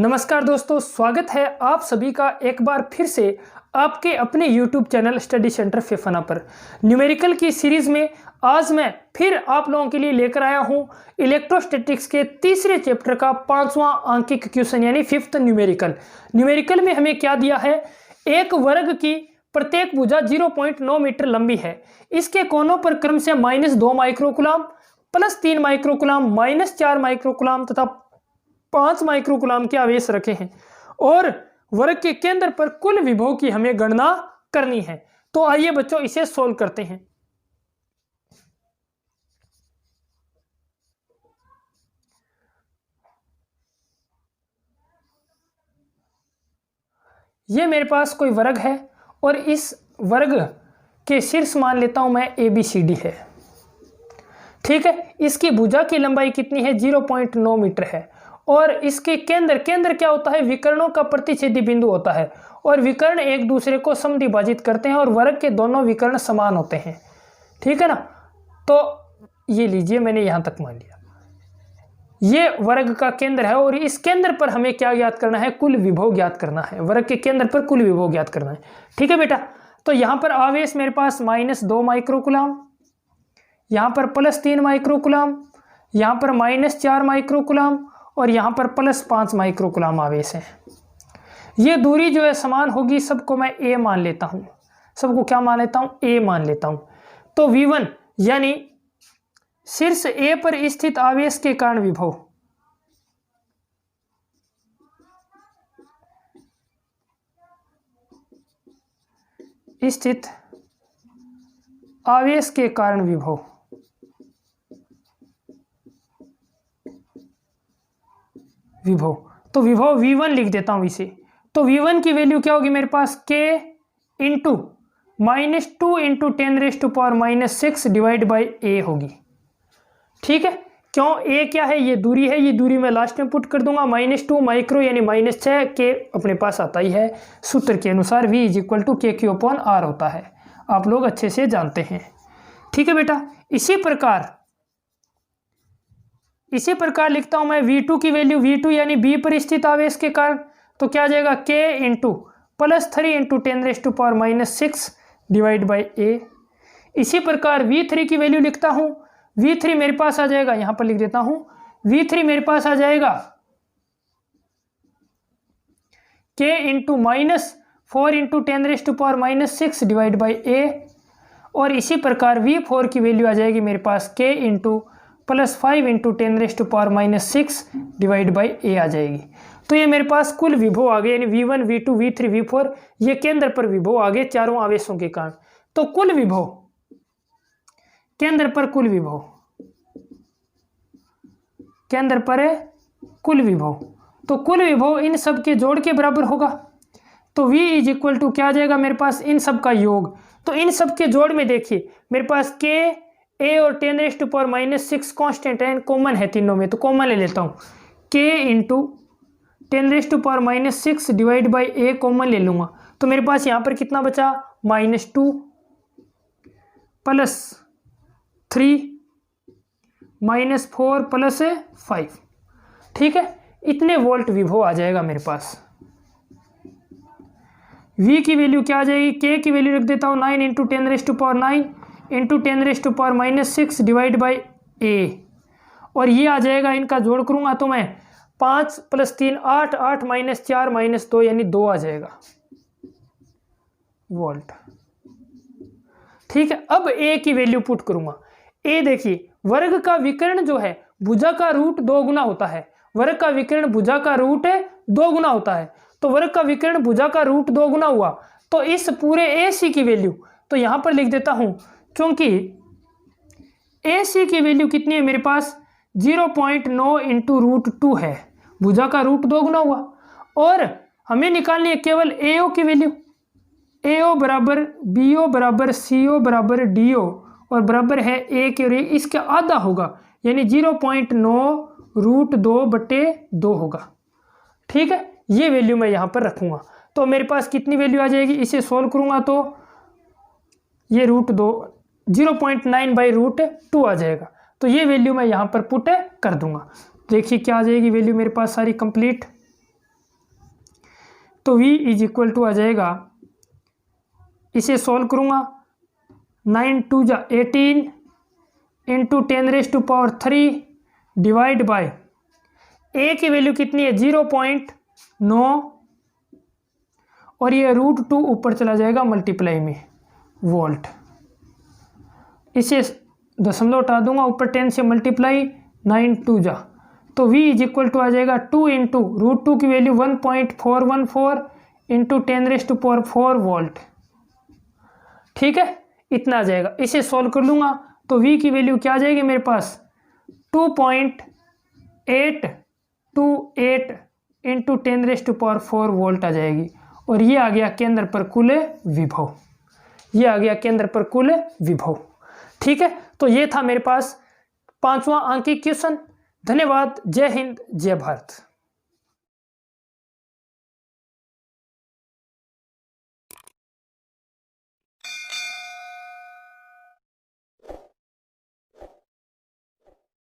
नमस्कार दोस्तों, स्वागत है आप सभी का एक बार फिर से आपके अपने YouTube चैनल स्टडी सेंटर फिफना पर। न्यूमेरिकल की सीरीज में आज मैं फिर आप लोगों के लिए लेकर आया हूं इलेक्ट्रोस्टैटिक्स के तीसरे चैप्टर का 5वां अंकिक क्वेश्चन यानी फिफ्थ न्यूमेरिकल। न्यूमेरिकल में हमें क्या दिया है, एक वर्ग की प्रत्येक भुजा 0.9 मीटर लंबी है। इसके कोनों पर क्रम से -2 माइक्रोकुलाम, +3 माइक्रोकुलाम, -4 माइक्रोकुलाम तथा 5 माइक्रोकुलाम के आवेश रखे हैं और वर्ग के केंद्र पर कुल विभव की हमें गणना करनी है। तो आइए बच्चों इसे सोल्व करते हैं। ये मेरे पास कोई वर्ग है और इस वर्ग के शीर्ष मान लेता हूं मैं ABCD है। ठीक है, इसकी भुजा की लंबाई कितनी है, 0.9 मीटर है और इसके केंद्र क्या होता है, विकर्णों का प्रतिच्छेदी बिंदु होता है और विकर्ण एक दूसरे को समद्विभाजित करते हैं और वर्ग के दोनों विकर्ण समान होते हैं। ठीक है ना, तो ये लीजिए मैंने यहां तक मान लिया, ये वर्ग का केंद्र है और इस केंद्र पर हमें क्या ज्ञात करना है, कुल विभव ज्ञात करना है। वर्ग के केंद्र पर कुल विभव ज्ञात करना है। ठीक है बेटा, तो यहां पर आवेश मेरे पास -2 माइक्रोकुलाम, यहां पर +3 माइक्रोकुलाम, यहां पर -4 माइक्रोकुलाम और यहां पर +5 माइक्रोकुलाम आवेश है। ये दूरी जो है समान होगी, सबको मैं A मान लेता हूं। सबको क्या मान लेता हूं, A मान लेता हूं। तो V1 यानी शीर्ष A पर स्थित आवेश के कारण विभव, स्थित आवेश के कारण विभव, तो विभव V1 लिख देता हूं इसे। तो V1 की वैल्यू क्या होगी मेरे पास, K into -2 into 10⁻⁻6 divide by A होगी। ठीक है, क्यों, A क्या है, ये दूरी है, ये दूरी मैं लास्ट में पुट कर दूंगा। -2 माइक्रो यानी -6, K अपने पास आता ही है सूत्र के अनुसार, V = KQ/R होता है, आप लोग अच्छे से जानते हैं। ठीक है बेटा, इसी प्रकार लिखता हूं मैं V2 की वैल्यू, V2 यानी B पर स्थित आवेश के कारण, तो क्या आ जाएगा, K into +3 into 10⁻⁻6 divide by A। इसी प्रकार V3 की वैल्यू लिखता हूं, V3 मेरे पास आ जाएगा, यहां पर लिख देता हूं, V3 मेरे पास आ जाएगा K into -4 into 10⁻⁻6 divide by A। और इसी प्रकार V4 की वैल्यू आ जाएगी मेरे पास K into +5 into 10⁻⁻6 divide by A आ जाएगी। तो ये मेरे पास कुल विभव आ गए, यानी V1 V2 V3 V4, ये केंद्र पर विभव आ गए चारों आवेशों के कारण। तो कुल विभव, केंद्र पर कुल विभव, केंद्र पर कुल विभव, तो कुल विभव इन सब के जोड़ के बराबर होगा। तो V = क्या आ जाएगा मेरे पास, इन सब का योग। तो इन सब के जोड़ में देखिए मेरे पास K, A और 10⁻⁻6 कांस्टेंट है, कॉमन है तीनों में, तो कॉमन ले लेता हूँ। K into 10⁻⁻6 divide by A common ले लूँगा, तो मेरे पास यहाँ पर कितना बचा, -2 +3 -4 +5। ठीक है, इतने वोल्ट विभव आ जाएगा मेरे पास। V की वैल्यू क्या आ जाएगी, K की वैल्यू रख देता हूँ 9 into 10⁻9 into 10⁻6 divide by A, और ये आ जाएगा, इनका जोड़ करूंगा तो मैं 5 + 3 8, 8 -4 -2 यानी 2 आ जाएगा वोल्ट। ठीक है, अब A की वैल्यू पुट करूंगा। A देखिए, वर्ग का विकर्ण जो है भुजा का रूट 2 गुना होता है। वर्ग का विकर्ण भुजा का रूट 2 गुना होता है, तो वर्ग का विकर्ण भुजा का रूट 2 गुना हुआ, तो इस पूरे AC की वैल्यू, तो यहां पर लिख देता हूं, क्योंकि AC की वैल्यू कितनी है मेरे पास, 0.9 इंटू √2 है, भुजा का रूट 2 गुना हुआ, और हमें निकालनी है केवल AO की वैल्यू। AO बराबर BO बराबर CO बराबर DO और बराबर है A के, इसका आधा होगा, यानी 0.9 √2/2 होगा। ठीक है, ये वैल्यू मैं यहाँ पर रखूँगा, तो मेरे पास कितनी वैल्यू आ जाएगी, इसे सोल्व करूँगा तो ये √2 0.9/√2 आ जाएगा। तो ये वैल्यू मैं यहाँ पर पुट कर दूंगा। देखिए क्या आ जाएगी वैल्यू मेरे पास सारी कंप्लीट। तो V इज इक्वल टू आ जाएगा, इसे सॉल्व करूँगा, 9 2 जा 18 इंटू 10⁻³ डिवाइड बाय ए की वैल्यू कितनी है 0.9 और ये √2 ऊपर चला जाएगा मल्टीप्लाई में वोल्ट। इसे दशमलव हटा दूंगा, ऊपर 10 से मल्टीप्लाई 9 2 जा, तो V इज इक्वल टू आ जाएगा 2 इंटू √2 की वैल्यू 1.414 इंटू 10⁻⁴ वोल्ट। ठीक है, इतना आ जाएगा। इसे सॉल्व कर लूँगा तो V की वैल्यू क्या आ जाएगी मेरे पास 2.828 इंटू 10⁻⁴ वोल्ट आ जाएगी। और ये आ गया केंद्र पर कुल विभव, ये आ गया केंद्र पर कुल विभव। ठीक है, तो ये था मेरे पास 5वां अंकीय क्वेश्चन। धन्यवाद। जय हिंद, जय भारत।